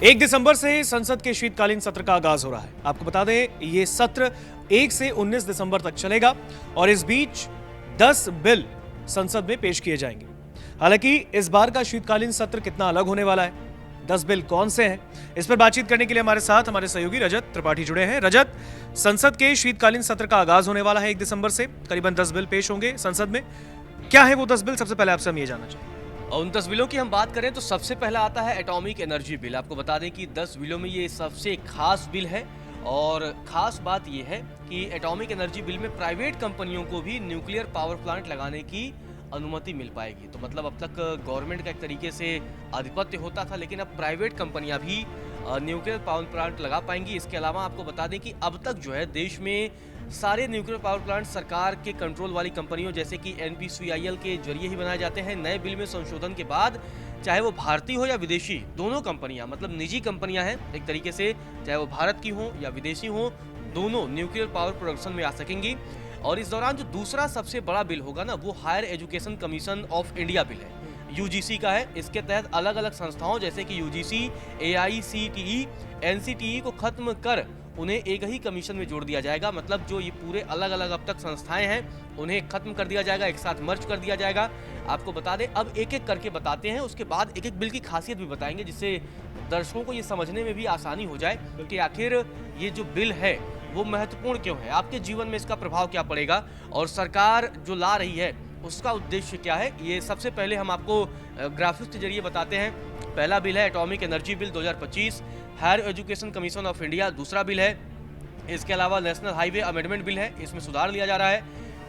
1 दिसंबर से संसद के शीतकालीन सत्र का आगाज हो रहा है। आपको बता दें, ये सत्र 1 से 19 दिसंबर तक चलेगा और इस बीच 10 बिल संसद में पेश किए जाएंगे। हालांकि इस बार का शीतकालीन सत्र कितना अलग होने वाला है, 10 बिल कौन से हैं, इस पर बातचीत करने के लिए हमारे साथ हमारे सहयोगी रजत त्रिपाठी जुड़े हैं। रजत, संसद के शीतकालीन सत्र का आगाज होने वाला है 1 दिसंबर से, करीबन 10 बिल पेश होंगे संसद में। क्या है वो 10 बिल? सबसे पहले आपसे हम ये जानना चाहेंगे। और उन 10 बिलों की हम बात करें तो सबसे पहला आता है एटॉमिक एनर्जी बिल। आपको बता दें कि 10 बिलों में ये सबसे खास बिल है और खास बात ये है कि एटॉमिक एनर्जी बिल में प्राइवेट कंपनियों को भी न्यूक्लियर पावर प्लांट लगाने की अनुमति मिल पाएगी। तो मतलब अब तक गवर्नमेंट का एक तरीके से आधिपत्य होता था, लेकिन अब प्राइवेट कंपनियां भी न्यूक्लियर पावर प्लांट लगा पाएंगी। इसके अलावा आपको बता दें कि अब तक जो है देश में सारे न्यूक्लियर पावर प्लांट सरकार के कंट्रोल वाली कंपनियों जैसे कि NPCIL के जरिए ही बनाए जाते हैं। नए बिल में संशोधन के बाद चाहे वो भारतीय हो या विदेशी, दोनों कंपनियां मतलब निजी कंपनियां हैं एक तरीके से, चाहे वो भारत की हो या विदेशी हो, दोनों न्यूक्लियर पावर प्रोडक्शन में आ सकेंगी। और इस दौरान जो दूसरा सबसे बड़ा बिल होगा ना, वो higher education commission of India bill है, UGC का है। इसके तहत अलग अलग संस्थाओं जैसे कि UGC, AICTE, NCTE को खत्म कर उन्हें एक ही कमीशन में जोड़ दिया जाएगा। मतलब जो ये पूरे अलग अलग अब तक संस्थाएं हैं उन्हें खत्म कर दिया जाएगा, एक साथ मर्ज कर दिया जाएगा। आपको बता दें, अब एक एक करके बताते हैं, उसके बाद एक एक बिल की खासियत भी बताएंगे, जिससे दर्शकों को ये समझने में भी आसानी हो जाए कि आखिर ये जो बिल है वो महत्वपूर्ण क्यों है, आपके जीवन में इसका प्रभाव क्या पड़ेगा और सरकार जो ला रही है उसका उद्देश्य क्या है। ये सबसे पहले हम आपको ग्राफिक्स के जरिए बताते हैं। पहला बिल है atomic energy bill 2025, higher education commission of India दूसरा बिल है। इसके अलावा नेशनल हाईवे अमेंडमेंट बिल है, इसमें सुधार लिया जा रहा है।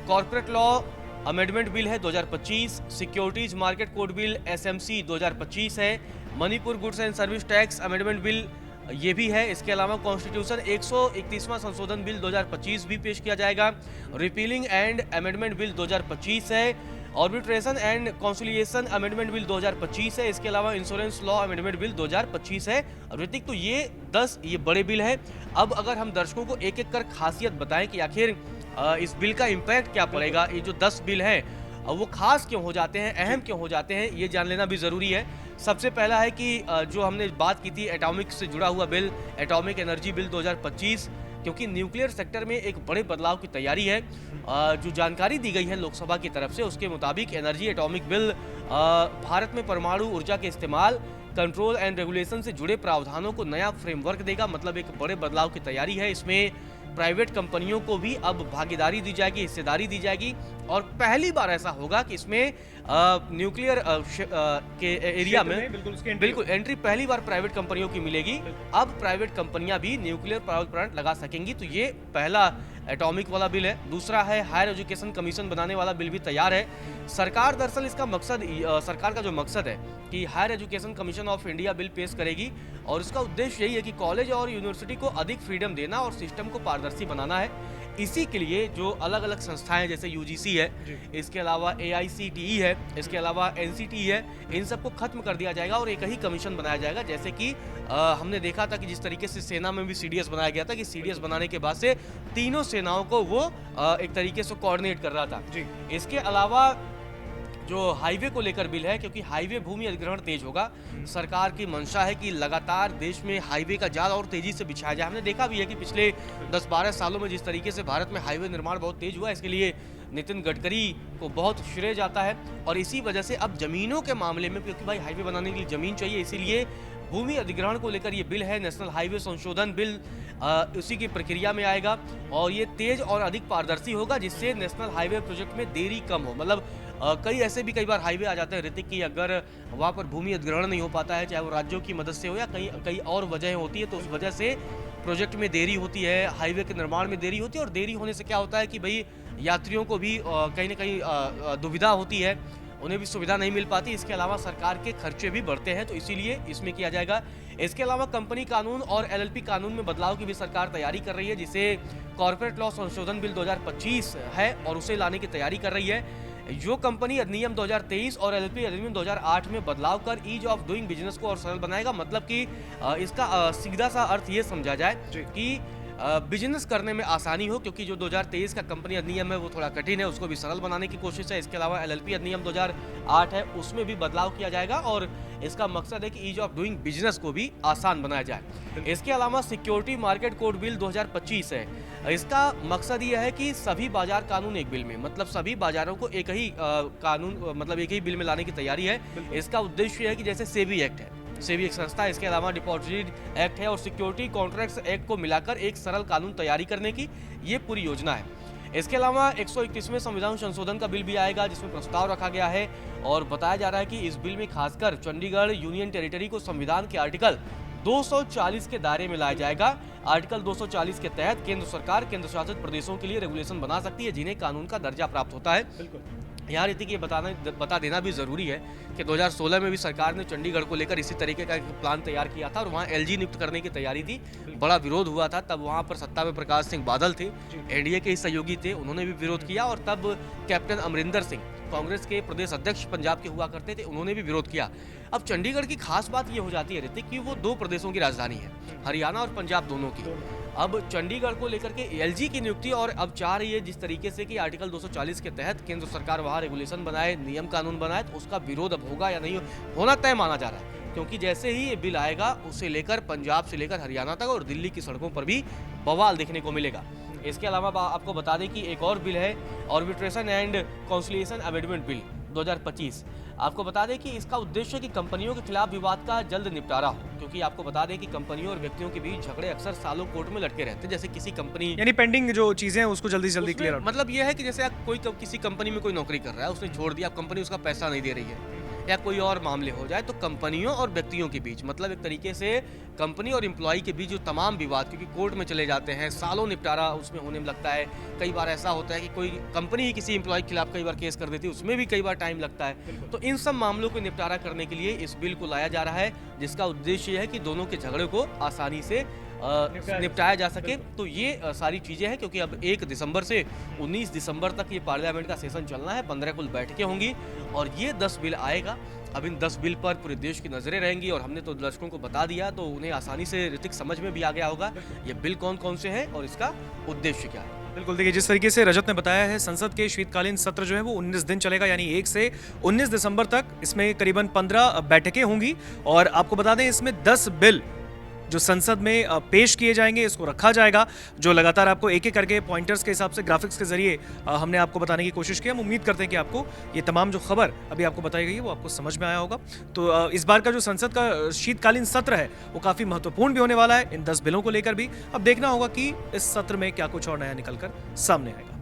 कॉर्पोरेट लॉ अमेंडमेंट बिल है 2025, securities market code bill SMC 2025 है। Manipur goods and service tax amendment bill ये भी है। इसके अलावा कॉन्स्टिट्यूशन 131वां संशोधन बिल 2025 भी पेश किया जाएगा। रिपीलिंग एंड अमेंडमेंट बिल 2025 है। Arbitration and conciliation amendment bill 2025 है। इसके अलावा इंश्योरेंस लॉ अमेंडमेंट बिल 2025 है। ऋतिक, तो ये 10 ये बड़े बिल है। अब अगर हम दर्शकों को एक एक कर खासियत बताएं कि आखिर इस बिल का इम्पैक्ट क्या पड़ेगा, ये जो 10 बिल हैं वो खास क्यों हो जाते हैं, अहम क्यों हो जाते हैं, ये जान लेना भी ज़रूरी है। सबसे पहला है कि जो हमने बात की थी एटॉमिक से जुड़ा हुआ बिल, एटॉमिक एनर्जी बिल 2025, क्योंकि न्यूक्लियर सेक्टर में एक बड़े बदलाव की तैयारी है। जो जानकारी दी गई है लोकसभा की तरफ से, उसके मुताबिक एनर्जी एटॉमिक बिल भारत में परमाणु ऊर्जा के इस्तेमाल, कंट्रोल एंड रेगुलेशन से जुड़े प्रावधानों को नया फ्रेमवर्क देगा। मतलब एक बड़े बदलाव की तैयारी है। इसमें प्राइवेट कंपनियों को भी अब भागीदारी दी जाएगी, हिस्सेदारी दी जाएगी और पहली बार ऐसा होगा कि इसमें न्यूक्लियर के एरिया में बिल्कुल एंट्री पहली बार प्राइवेट कंपनियों की मिलेगी। अब प्राइवेट कंपनियां भी न्यूक्लियर पावर प्लांट लगा सकेंगी। तो ये पहला एटॉमिक वाला बिल है। दूसरा है हायर एजुकेशन कमीशन बनाने वाला बिल भी तैयार है। सरकार दरअसल इसका मकसद, सरकार का जो मकसद है कि higher education commission of India bill पेश करेगी और इसका उद्देश्य यही है कि कॉलेज और यूनिवर्सिटी को अधिक फ्रीडम देना और सिस्टम को पारदर्शी बनाना है। इसी के लिए जो अलग अलग संस्थाएं जैसे UGC है, इसके अलावा AICTE है, इसके अलावा NCTE है, इन सबको खत्म कर दिया जाएगा और एक ही कमीशन बनाया जाएगा। जैसे कि हमने देखा था कि जिस तरीके से सेना में भी CDS बनाया गया था कि CDS बनाने के बाद से तीनों सेनाओं को वो एक तरीके से कोऑर्डिनेट कर रहा था। इसके अलावा जो हाईवे को लेकर बिल है, क्योंकि हाईवे भूमि अधिग्रहण तेज होगा। सरकार की मंशा है कि लगातार देश में हाईवे का जाल और तेजी से बिछाया जाए। हमने देखा भी है कि पिछले 10-12 सालों में जिस तरीके से भारत में हाईवे निर्माण बहुत तेज हुआ, इसके लिए नितिन गडकरी को बहुत श्रेय जाता है। और इसी वजह से अब जमीनों के मामले में, क्योंकि भाई हाईवे बनाने के लिए जमीन चाहिए, इसीलिए भूमि अधिग्रहण को लेकर ये बिल है। नेशनल हाईवे संशोधन बिल उसी की प्रक्रिया में आएगा और ये तेज और अधिक पारदर्शी होगा, जिससे नेशनल हाईवे प्रोजेक्ट में देरी कम हो। मतलब कई बार हाईवे आ जाते हैं ऋतिक की, अगर वहाँ पर भूमि अधिग्रहण नहीं हो पाता है, चाहे वो राज्यों की मदद से हो या कई और वजह होती है, तो उस वजह से प्रोजेक्ट में देरी होती है, हाईवे के निर्माण में देरी होती है। और देरी होने से क्या होता है कि भाई यात्रियों को भी कहीं ना कहीं दुविधा होती है, उन्हें भी सुविधा नहीं मिल पाती। इसके अलावा सरकार के खर्चे भी बढ़ते हैं, तो इसीलिए इसमें किया जाएगा। इसके अलावा कंपनी कानून और LLP कानून में बदलाव की भी सरकार तैयारी कर रही है, जिसे कॉर्पोरेट लॉ संशोधन बिल 2025 है और उसे लाने की तैयारी कर रही है। जो कंपनी अधिनियम 2023 और LLP अधिनियम 2008 में बदलाव कर ईज ऑफ डूइंग बिजनेस को और सरल बनाएगा। मतलब कि इसका सीधा सा अर्थ ये समझा जाए कि बिजनेस करने में आसानी हो, क्योंकि जो 2023 का कंपनी अधिनियम है वो थोड़ा कठिन है, उसको भी सरल बनाने की कोशिश है। इसके अलावा LLP अधिनियम 2008 है, उसमें भी बदलाव किया जाएगा और इसका मकसद है कि ईज ऑफ डूइंग बिजनेस को भी आसान बनाया जाए। इसके अलावा सिक्योरिटी मार्केट कोड बिल 2025 है। इसका मकसद यह है कि सभी बाजार कानून एक बिल में, मतलब सभी बाजारों को एक ही कानून, मतलब एक ही बिल में लाने की तैयारी है। इसका उद्देश्य है कि जैसे सेबी एक्ट है, सेबी एक संस्था है, इसके अलावा डिपॉजिटरी एक्ट है और सिक्योरिटी कॉन्ट्रैक्ट्स एक्ट को मिलाकर एक सरल कानून तैयारी करने की ये पूरी योजना है। इसके अलावा 131वें संविधान संशोधन का बिल भी आएगा, जिसमें प्रस्ताव रखा गया है और बताया जा रहा है कि इस बिल में खासकर चंडीगढ़ यूनियन टेरिटरी को संविधान के आर्टिकल 240 के दायरे में लाया जाएगा। आर्टिकल 240 के तहत केंद्र सरकार केंद्र शासित प्रदेशों के लिए रेगुलेशन बना सकती है, जिन्हें कानून का दर्जा प्राप्त होता है। यहाँ रीति की बता देना भी जरूरी है कि 2016 में भी सरकार ने चंडीगढ़ को लेकर इसी तरीके का एक प्लान तैयार किया था और वहाँ एलजी नियुक्त करने की तैयारी थी। बड़ा विरोध हुआ था, तब वहाँ पर सत्ता में प्रकाश सिंह बादल थे, एनडीए के ही सहयोगी थे, उन्होंने भी विरोध किया और तब कैप्टन अमरिंदर सिंह कांग्रेस के प्रदेश अध्यक्ष पंजाब के हुआ करते थे, उन्होंने भी विरोध किया। अब चंडीगढ़ की खास बात ये हो जाती है ऋतिक कि वो दो प्रदेशों की राजधानी है, हरियाणा और पंजाब दोनों की। अब चंडीगढ़ को लेकर के एलजी की नियुक्ति और अब चाह रही है जिस तरीके से कि आर्टिकल 240 के तहत केंद्र सरकार वहाँ रेगुलेशन बनाए, नियम कानून बनाए, तो उसका विरोध अब होगा या नहीं होना तय माना जा रहा है, क्योंकि जैसे ही ये बिल आएगा उसे लेकर पंजाब से लेकर हरियाणा तक और दिल्ली की सड़कों पर भी बवाल देखने को मिलेगा। इसके अलावा आपको बता दें कि एक और बिल है arbitration and conciliation amendment bill 2025। आपको बता दें कि इसका उद्देश्य है कि कंपनियों के खिलाफ विवाद का जल्द निपटारा हो, क्योंकि आपको बता दें कि कंपनियों और व्यक्तियों के बीच झगड़े अक्सर सालों कोर्ट में लटके रहते हैं। जैसे किसी कंपनी, यानी पेंडिंग जो चीजें हैं उसको जल्दी से जल्दी क्लियर आउट। मतलब यह है कि जैसे कोई किसी कंपनी में कोई नौकरी कर रहा है, उसने छोड़ दिया, कंपनी उसका पैसा नहीं दे रही है, या कोई और मामले हो जाए, तो कंपनियों और व्यक्तियों के बीच, मतलब एक तरीके से कंपनी और एम्प्लॉय के बीच जो तमाम विवाद, क्योंकि कोर्ट में चले जाते हैं, सालों निपटारा उसमें होने में लगता है। कई बार ऐसा होता है कि कोई कंपनी ही किसी एम्प्लॉय के खिलाफ कई बार केस कर देती है, उसमें भी कई बार टाइम लगता है। तो इन सब मामलों को निपटारा करने के लिए इस बिल को लाया जा रहा है, जिसका उद्देश्य है कि दोनों के झगड़े को आसानी से निपटाया जा सके। तो ये सारी चीज़ें हैं, क्योंकि अब 1 दिसंबर से 19 दिसंबर तक ये पार्लियामेंट का सेशन चलना है, 15 कुल बैठकें होंगी और ये 10 बिल आएगा। अब इन 10 बिल पर पूरे देश की नज़रें रहेंगी और हमने तो दर्शकों को बता दिया, तो उन्हें आसानी से ऋतिक समझ में भी आ गया होगा ये बिल कौन कौन से हैं और इसका उद्देश्य क्या है। बिल्कुल, देखिए जिस तरीके से रजत ने बताया है, संसद के शीतकालीन सत्र जो है वो 19 दिन चलेगा, यानी 1 से 19 दिसंबर तक। इसमें करीबन 15 बैठकें होंगी और आपको बता दें इसमें 10 बिल जो संसद में पेश किए जाएंगे, इसको रखा जाएगा, जो लगातार आपको एक एक करके पॉइंटर्स के हिसाब से ग्राफिक्स के जरिए हमने आपको बताने की कोशिश की। हम उम्मीद करते हैं कि आपको ये तमाम जो खबर अभी आपको बताई गई है वो आपको समझ में आया होगा। तो इस बार का जो संसद का शीतकालीन सत्र है वो काफ़ी महत्वपूर्ण भी होने वाला है इन 10 बिलों को लेकर भी। अब देखना होगा कि इस सत्र में क्या कुछ और नया निकल कर सामने आएगा।